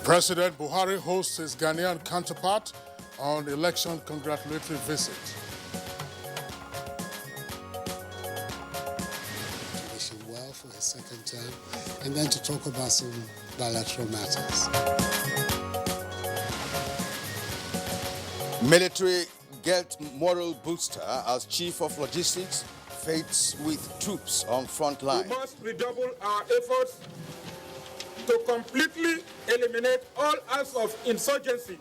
President Buhari hosts his Ghanaian counterpart on election congratulatory visit. To wish him well for his second term, and then to talk about some bilateral matters. Military get moral booster as Chief of Logistics fights with troops on front line. We must redouble our efforts to completely eliminate all acts of insurgency.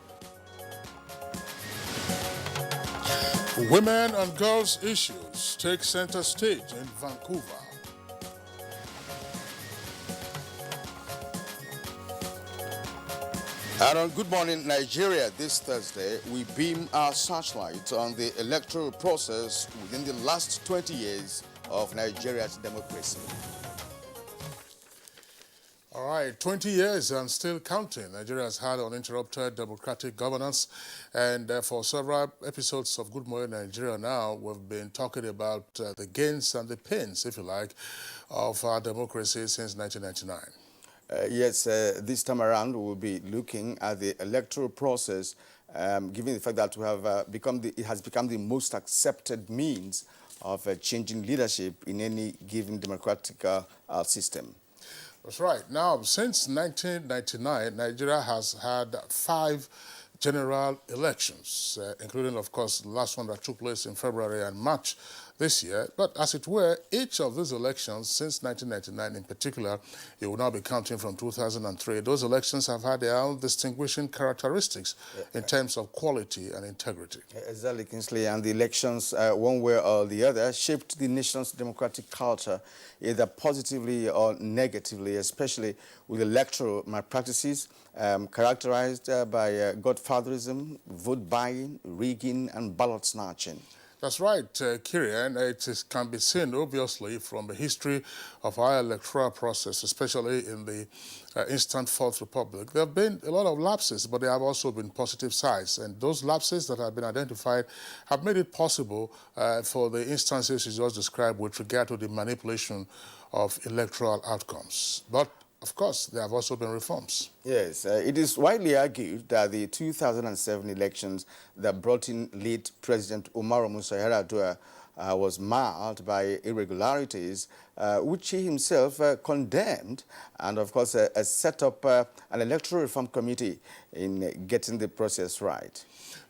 Women and girls issues take center stage in Vancouver. And on Good Morning Nigeria this Thursday, we beam our searchlight on the electoral process within the last 20 years of Nigeria's democracy. All right, 20 years and still counting. Nigeria has had uninterrupted democratic governance, and for several episodes of Good Morning Nigeria now, we've been talking about the gains and the pains, if you like, of our democracy since 1999. Yes, this time around we'll be looking at the electoral process, given the fact that we have it has become the most accepted means of changing leadership in any given democratic system. That's right. Now, since 1999, Nigeria has had 5 general elections, including, of course, the last one that took place in February and March this year. But as it were, each of these elections, since 1999 in particular, you will now be counting from 2003, those elections have had their own distinguishing characteristics in terms of quality and integrity. Exactly, Kingsley, and the elections, one way or the other, shaped the nation's democratic culture, either positively or negatively, especially with electoral malpractices characterized by godfatherism, vote buying, rigging, and ballot snatching. That's right, Kirian. It can be seen, obviously, from the history of our electoral process, especially in the instant Fourth Republic. There have been a lot of lapses, but there have also been positive sides. And those lapses that have been identified have made it possible for the instances you just described with regard to the manipulation of electoral outcomes. But of course, there have also been reforms. Yes, it is widely argued that the 2007 elections that brought in late President Umaru Musa Yar'Adua was marred by irregularities, which he himself condemned, and of course set up an electoral reform committee in getting the process right.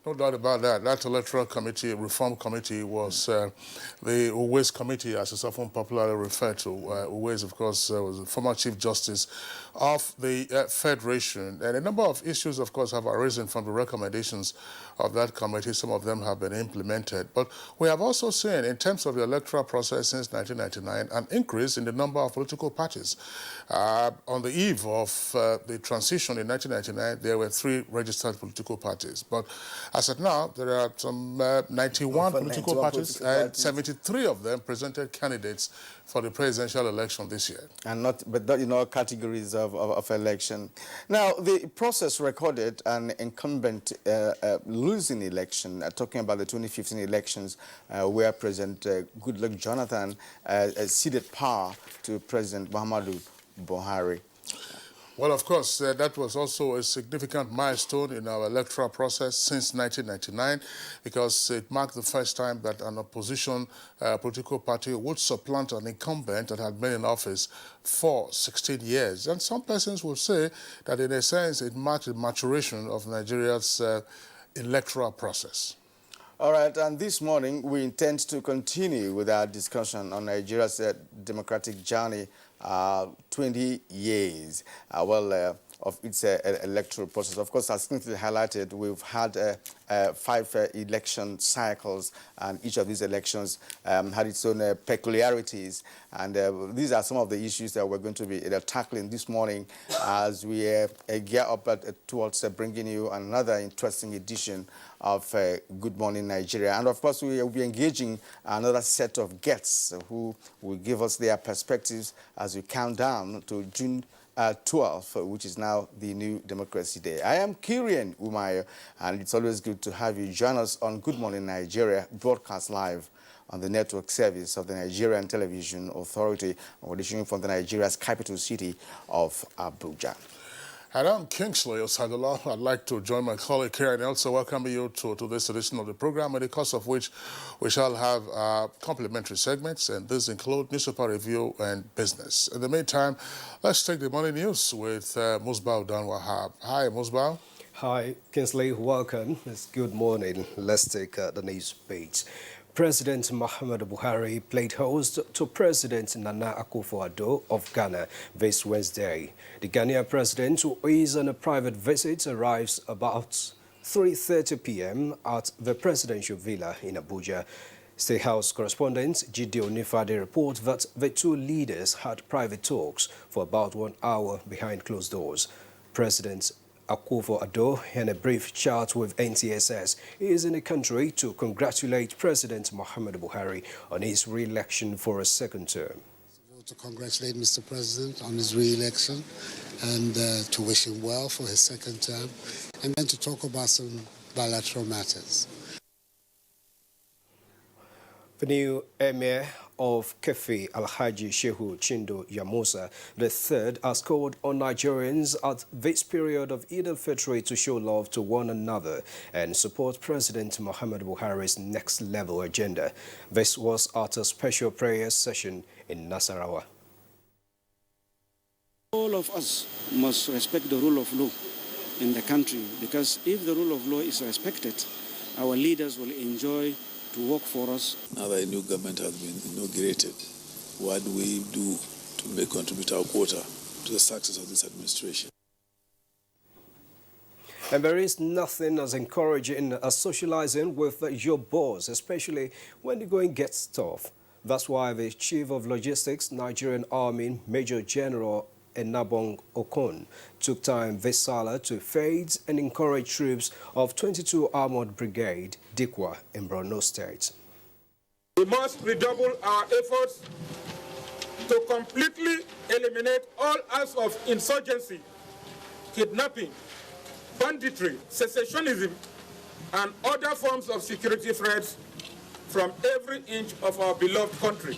No doubt about that. That electoral committee, reform committee, was the Uwais committee, as it's often popularly referred to. Uwais, of course, was the former Chief Justice of the Federation. And a number of issues, of course, have arisen from the recommendations of that committee. Some of them have been implemented. But we have also seen, in terms of the electoral process since 1999, an increase in the number of political parties. On the eve of the transition in 1999, there were 3 registered political parties. But as of now, there are some 91 political parties, and 73 of them presented candidates for the presidential election this year. And not in all categories of election. Now, the process recorded an incumbent losing election, talking about the 2015 elections, where President Goodluck Jonathan ceded power to President Muhammadu Buhari. Well, of course, that was also a significant milestone in our electoral process since 1999, because it marked the first time that an opposition political party would supplant an incumbent that had been in office for 16 years. And some persons will say that, in a sense, it marked the maturation of Nigeria's electoral process. All right, and this morning we intend to continue with our discussion on Nigeria's democratic journey, 20 years, of its electoral process. Of course, as Kingsley highlighted, we've had 5 election cycles, and each of these elections had its own peculiarities. And these are some of the issues that we're going to be tackling this morning as we gear up towards bringing you another interesting edition of Good Morning Nigeria. And of course, we will be engaging another set of guests who will give us their perspectives as we count down to June 12th, which is now the new Democracy Day. I am Kirian Umayo, and it's always good to have you join us on Good Morning Nigeria, broadcast live on the network service of the Nigerian Television Authority, auditioning from the Nigeria's capital city of Abuja. And I'm Kingsley Osadola. I'd like to join my colleague here and also welcome you to this edition of the program, in the course of which we shall have complimentary segments, and these include newspaper review and business. In the meantime, let's take the morning news with Musbao Dan Wahab. Hi, Musbao. Hi, Kingsley. Welcome. It's good morning. Let's take the news page. President Muhammadu Buhari played host to President Nana Akufo-Addo of Ghana this Wednesday. The Ghanaian president, who is on a private visit, arrives about 3:30 p.m. at the presidential villa in Abuja. State House correspondent Jide Onifade reports that the two leaders had private talks for about 1 hour behind closed doors. President Akufo-Addo, in a brief chat with NTA, says he is in the country to congratulate President Muhammadu Buhari on his re-election for a second term. To congratulate Mr. President on his re-election and to wish him well for his second term, and then to talk about some bilateral matters. The new Emir of Kefi, Alhaji Shehu Chindo Yamusa III, has called on Nigerians at this period of Eid al-Fitr to show love to one another and support President Muhammadu Buhari's next-level agenda. This was at a special prayer session in Nasarawa. All of us must respect the rule of law in the country, because if the rule of law is respected, our leaders will enjoy to work for us. Now that a new government has been inaugurated, what do we do to contribute our quota to the success of this administration? And there is nothing as encouraging as socializing with your boss, especially when the going gets tough. That's why the Chief of Logistics, Nigerian Army, Major General Enabong Okon, took time this Salah to feed and encourage troops of 22 Armored Brigade, Dikwa, in Borno State. We must redouble our efforts to completely eliminate all acts of insurgency, kidnapping, banditry, secessionism, and other forms of security threats from every inch of our beloved country.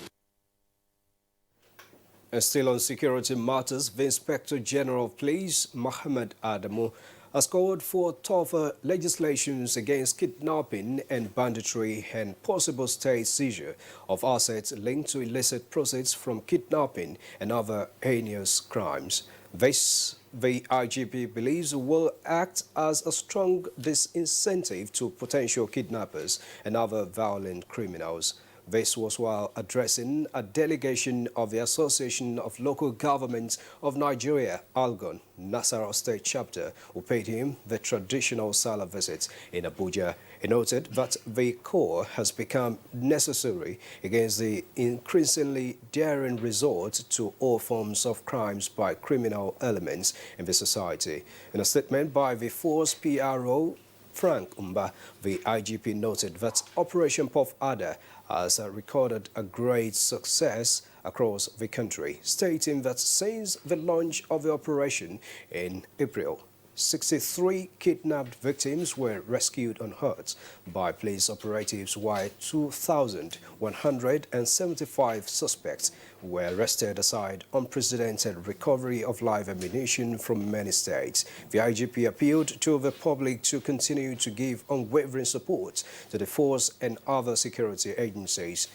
And still on security matters, the Inspector General of Police, Mohammed Adamu, has called for tougher legislations against kidnapping and banditry and possible state seizure of assets linked to illicit proceeds from kidnapping and other heinous crimes. This, the IGP believes, will act as a strong disincentive to potential kidnappers and other violent criminals. This was while addressing a delegation of the Association of Local Governments of Nigeria, ALGON, Nasarawa State Chapter, who paid him the traditional Salah visit in Abuja. He noted that the core has become necessary against the increasingly daring resort to all forms of crimes by criminal elements in the society. In a statement by the force PRO, Frank Umba, the IGP noted that Operation Puff Adder has recorded a great success across the country, stating that since the launch of the operation in April, 63 kidnapped victims were rescued unhurt by police operatives, while 2,175 suspects were arrested aside unprecedented recovery of live ammunition from many states. The IGP appealed to the public to continue to give unwavering support to the force and other security agencies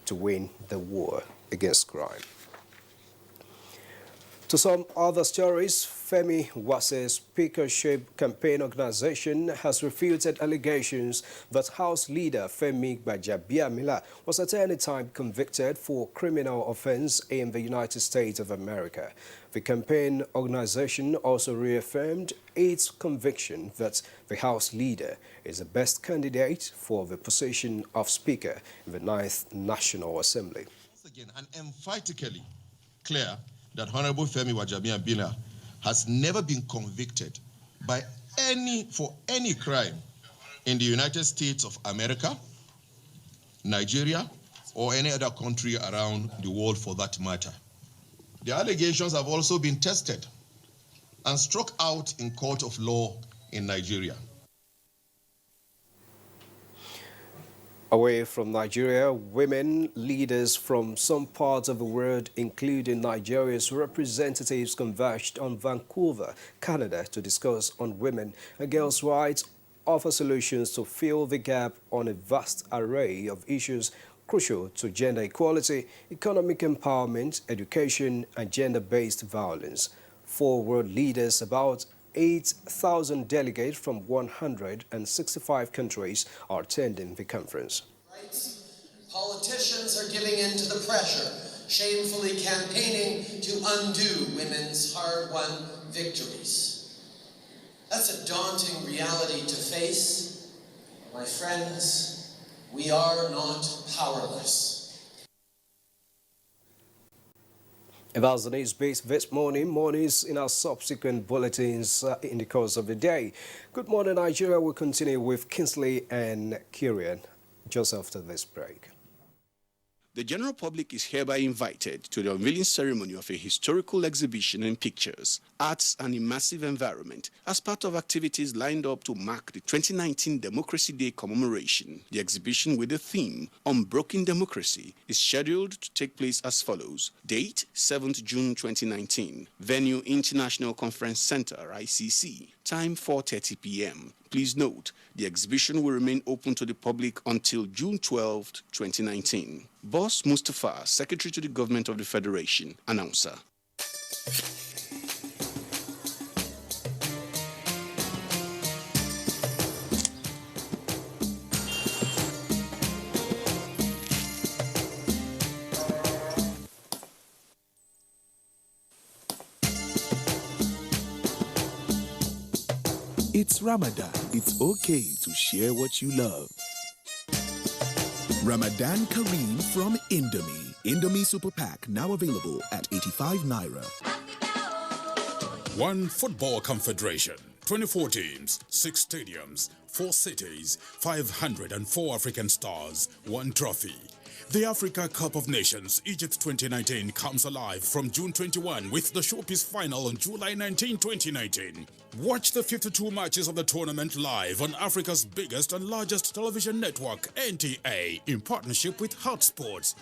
to win the war against crime. To some other stories, Femi Wase's speakership campaign organization has refuted allegations that House leader Femi Gbajabiamila was at any time convicted for criminal offense in the United States of America. The campaign organization also reaffirmed its conviction that the House leader is the best candidate for the position of Speaker in the 9th National Assembly. Once again, and emphatically clear that Honorable Femi Gbajabiamila has never been convicted for any crime in the United States of America, Nigeria, or any other country around the world for that matter. The allegations have also been tested and struck out in court of law in Nigeria. Away from Nigeria, women leaders from some parts of the world, including Nigeria's representatives, converged on Vancouver, Canada, to discuss on women and girls' rights, offer solutions to fill the gap on a vast array of issues crucial to gender equality, economic empowerment, education, and gender-based violence. 4 world leaders, about 8,000 delegates from 165 countries are attending the conference. Politicians are giving in to the pressure, shamefully campaigning to undo women's hard-won victories. That's a daunting reality to face. My friends, we are not powerless. And that's the news based this morning. Mornings in our subsequent bulletins in the course of the day. Good morning, Nigeria. We'll continue with Kingsley and Kieran just after this break. The general public is hereby invited to the unveiling ceremony of a historical exhibition in pictures, arts and immersive environment as part of activities lined up to mark the 2019 Democracy Day commemoration. The exhibition with the theme Unbroken Democracy is scheduled to take place as follows. Date 7th June 2019. Venue International Conference Center, ICC. Time 4:30 p.m. Please note, the exhibition will remain open to the public until June 12, 2019. Boss Mustafa, Secretary to the Government of the Federation, announcer. It's Ramadan. It's okay to share what you love. Ramadan Kareem from Indomie. Indomie Super Pack now available at 85 Naira. One Football Confederation, 24 teams, 6 stadiums, 4 cities, 504 African stars, 1 trophy. The Africa Cup of Nations Egypt 2019 comes alive from June 21 with the showpiece final on July 19, 2019. Watch the 52 matches of the tournament live on Africa's biggest and largest television network, NTA, in partnership with Hot Sports.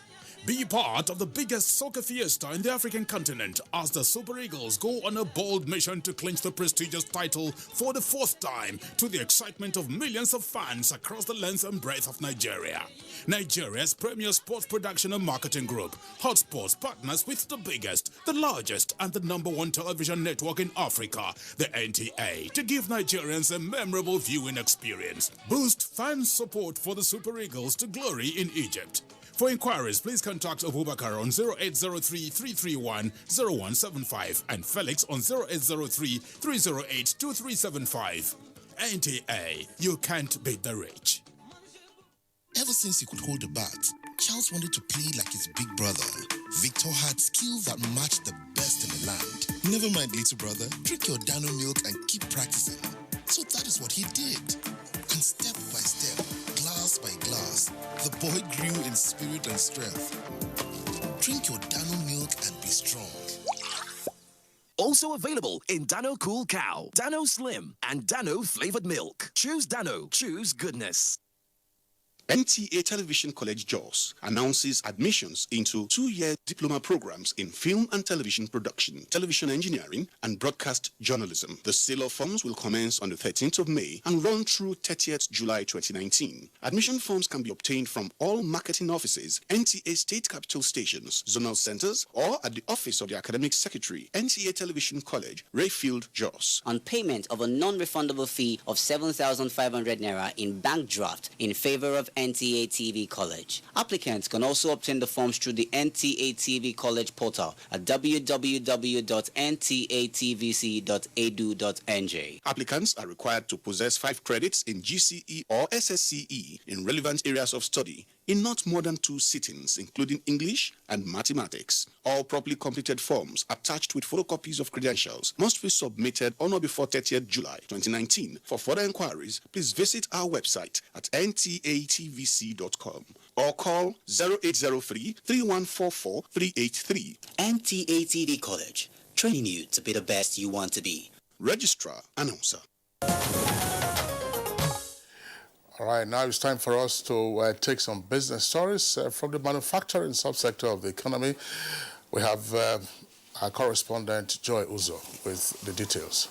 Be part of the biggest soccer fiesta in the African continent as the Super Eagles go on a bold mission to clinch the prestigious title for the 4th time, to the excitement of millions of fans across the length and breadth of Nigeria. Nigeria's premier sports production and marketing group, Hot Sports, partners with the biggest, the largest, and the #1 television network in Africa, the NTA, to give Nigerians a memorable viewing experience. Boost fan support for the Super Eagles to glory in Egypt. For inquiries, please contact Abubakar on 0803-331-0175 and Felix on 0803-308-2375. NTA, you can't beat the rich. Ever since he could hold the bat, Charles wanted to play like his big brother. Victor had skills that matched the best in the land. Never mind, little brother. Drink your Dano milk and keep practicing. So that is what he did. And step by step, glass by glass, the boy grew in spirit and strength. Drink your Dano milk and be strong. Also available in Dano Cool Cow, Dano Slim, and Dano Flavored Milk. Choose Dano. Choose goodness. NTA Television College Jos announces admissions into 2-year diploma programs in film and television production, television engineering, and broadcast journalism. The sale of forms will commence on the 13th of May and run through 30th July 2019. Admission forms can be obtained from all marketing offices, NTA state capital stations, zonal centers, or at the office of the academic secretary, NTA Television College, Rayfield, Jos. On payment of a non-refundable fee of 7,500 Naira in bank draft in favor of NTA TV College. Applicants can also obtain the forms through the NTA TV College portal at www.ntatvc.edu.nj. Applicants are required to possess 5 credits in GCE or SSCE in relevant areas of study in not more than 2 sittings, including English and mathematics. All properly completed forms attached with photocopies of credentials must be submitted on or before 30th July 2019. For further inquiries, please visit our website at ntatvc.com or call 0803-3144-383. NTA TV College, training you to be the best you want to be. Registrar, Announcer. All right, now it's time for us to take some business stories from the manufacturing subsector of the economy. We have our correspondent, Joy Uzo, with the details.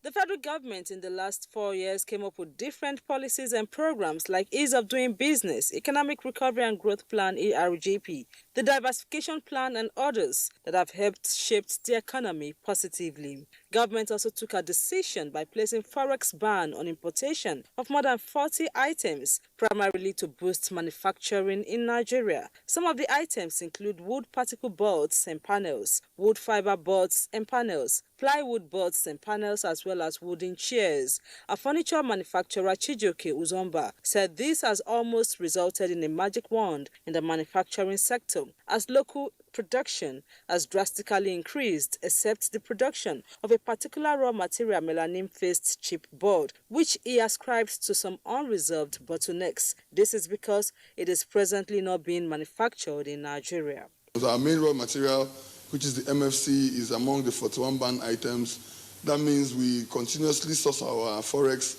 The federal government in the last 4 years came up with different policies and programs like Ease of Doing Business, Economic Recovery and Growth Plan (ERGP), the Diversification Plan and others that have helped shape the economy positively. Government also took a decision by placing forex ban on importation of more than 40 items, primarily to boost manufacturing in Nigeria. Some of the items include wood particle boards and panels, wood fiber boards and panels, plywood boards and panels, as well as wooden chairs. A furniture manufacturer, Chijioke Uzomba, said this has almost resulted in a magic wand in the manufacturing sector, as local production has drastically increased, except the production of a particular raw material, melanin-faced chipboard, which he ascribes to some unresolved bottlenecks. This is because it is presently not being manufactured in Nigeria. Our main raw material, which is the MFC, is among the 41 banned items. That means we continuously source our forex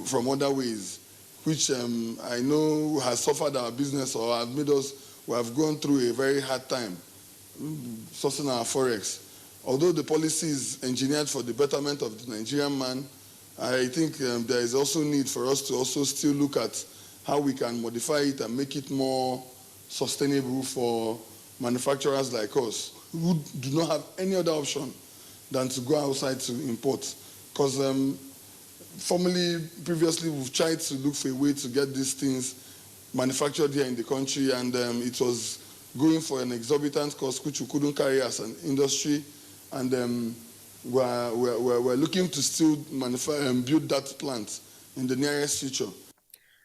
from other ways, which I know has suffered our business or has made us, we have gone through a very hard time sourcing our forex. Although the policy is engineered for the betterment of the Nigerian man, I think there is also need for us to also still look at how we can modify it and make it more sustainable for manufacturers like us, who do not have any other option than to go outside to import. Because previously, we've tried to look for a way to get these things manufactured here in the country, and it was going for an exorbitant cost, which we couldn't carry as an industry. And we're looking to still build that plant in the nearest future.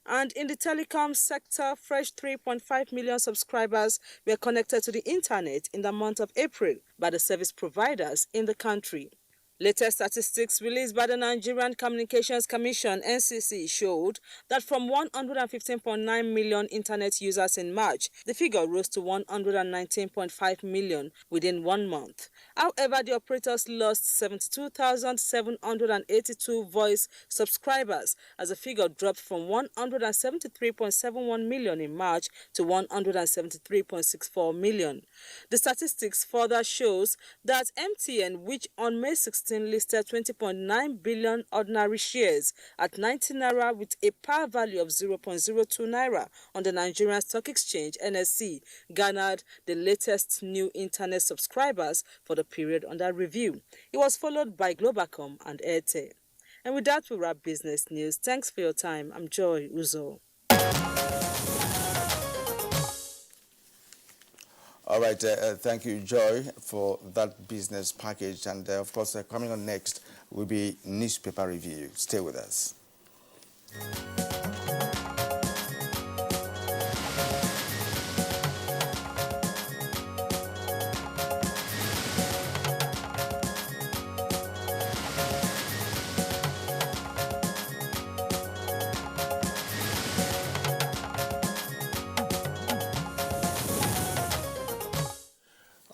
And in the telecom sector, fresh 3.5 million subscribers were connected to the internet in the month of April by the service providers in the country. Latest statistics released by the Nigerian Communications Commission (NCC) showed that from 115.9 million internet users in March, the figure rose to 119.5 million within 1 month. However, the operators lost 72,782 voice subscribers as the figure dropped from 173.71 million in March to 173.64 million. The statistics further shows that MTN, which on May 16 listed 20.9 billion ordinary shares at 90 naira with a par value of 0.02 naira on the Nigerian Stock Exchange (NSE), garnered the latest new internet subscribers for the period under review. It was followed by Globacom and Airtel. And with that, we wrap business news. Thanks for your time. I'm Joy Uzo. All right, thank you, Joy, for that business package. And of course, coming on next will be newspaper review. Stay with us.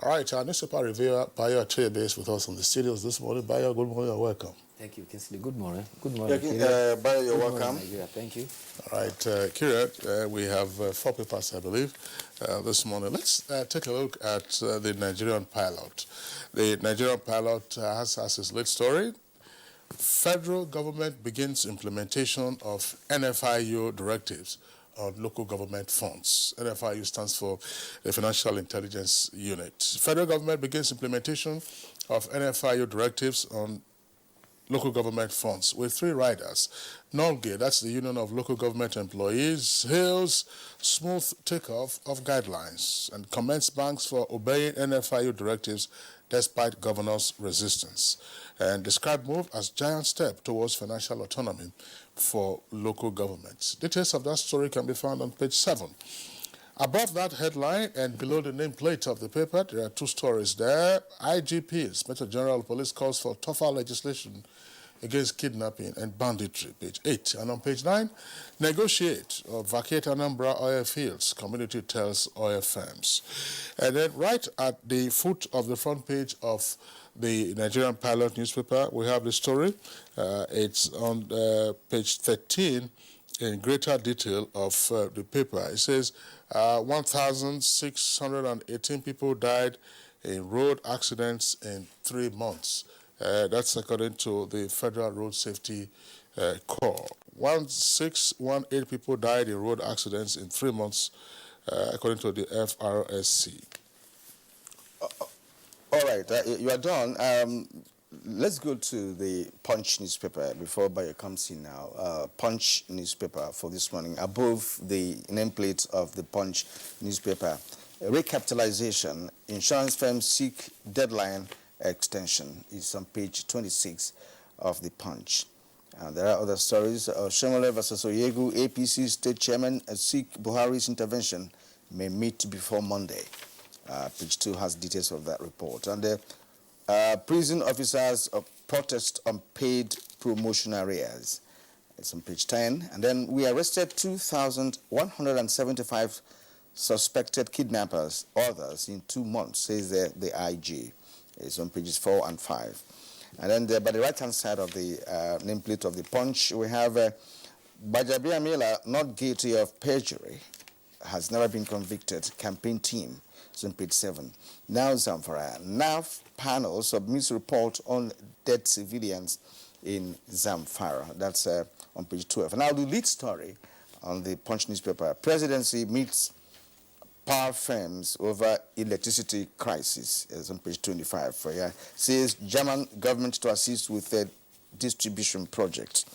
All right, our newspaper reviewer, Bayo Atoyebe, is with us on the studios this morning. Bayo, good morning and welcome. Thank you, Kinsley. Good morning. Good morning. Bayo, you're welcome. Morning, Nigeria. Thank you. All right, Kira, we have 4 papers, I believe, this morning. Let's take a look at the Nigerian pilot. The Nigerian pilot has his lead story. Federal government begins implementation of NFIU directives on local government funds. NFIU stands for the Financial Intelligence Unit. Federal government begins implementation of NFIU directives on local government funds with 3 riders. NOLGE, that's the Union of Local Government Employees, hails smooth takeoff of guidelines and commends banks for obeying NFIU directives despite governors' resistance, and described move as giant step towards financial autonomy for local governments. Details of that story can be found on page 7. Above that headline and below the nameplate of the paper, there are 2 stories there. IGP, Inspector General of Police, calls for tougher legislation against kidnapping and banditry, page 8. And on page 9, negotiate or vacate Anambra oil fields, community tells oil firms. And then right at the foot of the front page of the Nigerian Pilot newspaper, we have the story. It's on page 13 in greater detail of the paper. It says 1,618 people died in road accidents in 3 months. That's according to the Federal Road Safety Corps. 1,618 people died in road accidents in 3 months, according to the FRSC. All right, you are done. Let's go to the Punch newspaper before Bayo comes in now. Punch newspaper for this morning. Above the nameplate of the Punch newspaper, recapitalization, insurance firms seek deadline extension is on page 26 of the Punch. There are other stories. Shemole versus Oyegu, APC state chairman seek Buhari's intervention may meet before Monday. Page 2 has details of that report. And prison officers protest unpaid promotion arrears. It's on page 10. And then we arrested 2,175 suspected kidnappers, others in 2 months, says the IG. It's on pages 4 and 5. And then by the right-hand side of the nameplate of the Punch, we have Bajabia Mila, not guilty of perjury, has never been convicted, campaign team. It's on page 7. Now Zamfara. NAF panel submits report on dead civilians in Zamfara. That's on page 12. And now the lead story on the Punch newspaper. Presidency meets power firms over electricity crisis. It's on page 25. Says German government to assist with the distribution project.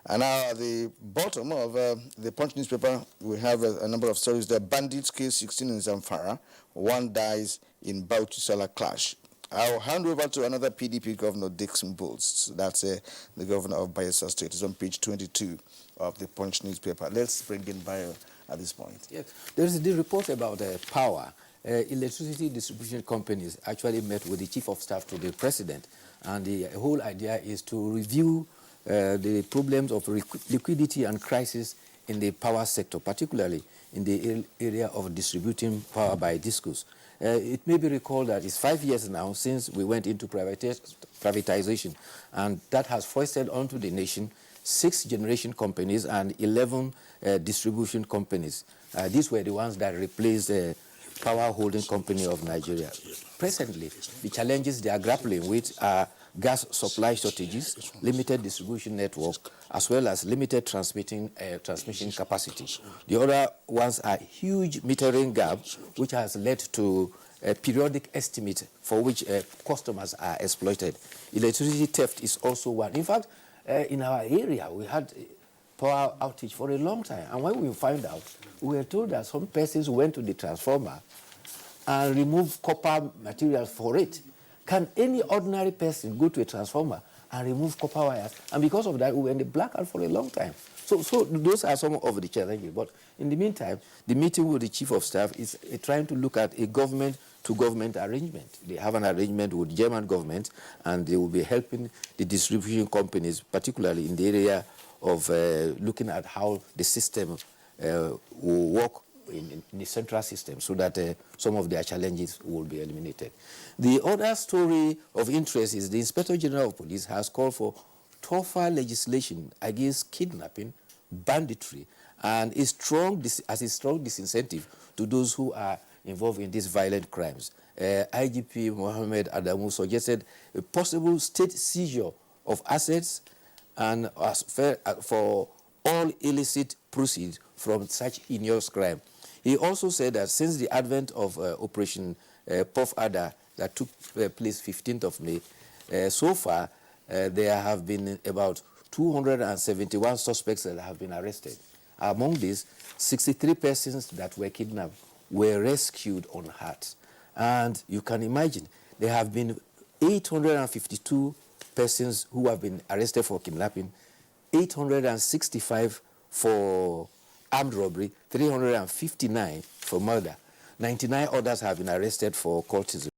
And now at the bottom of the Punch newspaper, we have a number of stories. The bandits kill 16 in Zamfara. 1 dies in Bauchi-Sala clash. I'll hand over to another PDP governor, Dixon Bowles. That's the governor of Bayelsa State. It's on page 22 of the Punch newspaper. Let's bring in Bayo at this point. Yes. There is the report about power. Electricity distribution companies actually met with the chief of staff to the president, and the whole idea is to review the problems of liquidity and crisis in the power sector, particularly in the area of distributing power by discos. It may be recalled that it's 5 years now since we went into privatization, and that has foisted onto the nation 6 generation companies and 11 distribution companies. These were the ones that replaced the Power Holding Company of Nigeria. Presently, the challenges they are grappling with are gas supply shortages, limited distribution network, as well as limited transmission capacity. The other ones are huge metering gap, which has led to a periodic estimate for which customers are exploited. Electricity theft is also one. In fact, in our area, we had power outage for a long time. And when we found out, we were told that some persons went to the transformer and removed copper material for it. Can any ordinary person go to a transformer and remove copper wires? And because of that, we were in the blackout for a long time. So those are some of the challenges. But in the meantime, the meeting with the chief of staff is trying to look at a government-to-government arrangement. They have an arrangement with the German government, and they will be helping the distribution companies, particularly in the area of looking at how the system will work in the central system, so that some of their challenges will be eliminated. The other story of interest is the Inspector General of Police has called for tougher legislation against kidnapping, banditry, and a strong disincentive to those who are involved in these violent crimes. IGP Mohammed Adamu suggested a possible state seizure of assets and for all illicit proceeds from such heinous crime. He also said that since the advent of Operation Puff Adder that took place 15th of May, so far there have been about 271 suspects that have been arrested. Among these, 63 persons that were kidnapped were rescued unhurt. And you can imagine, there have been 852 persons who have been arrested for kidnapping, 865 for armed robbery, 359 for murder. 99 others have been arrested for cultism.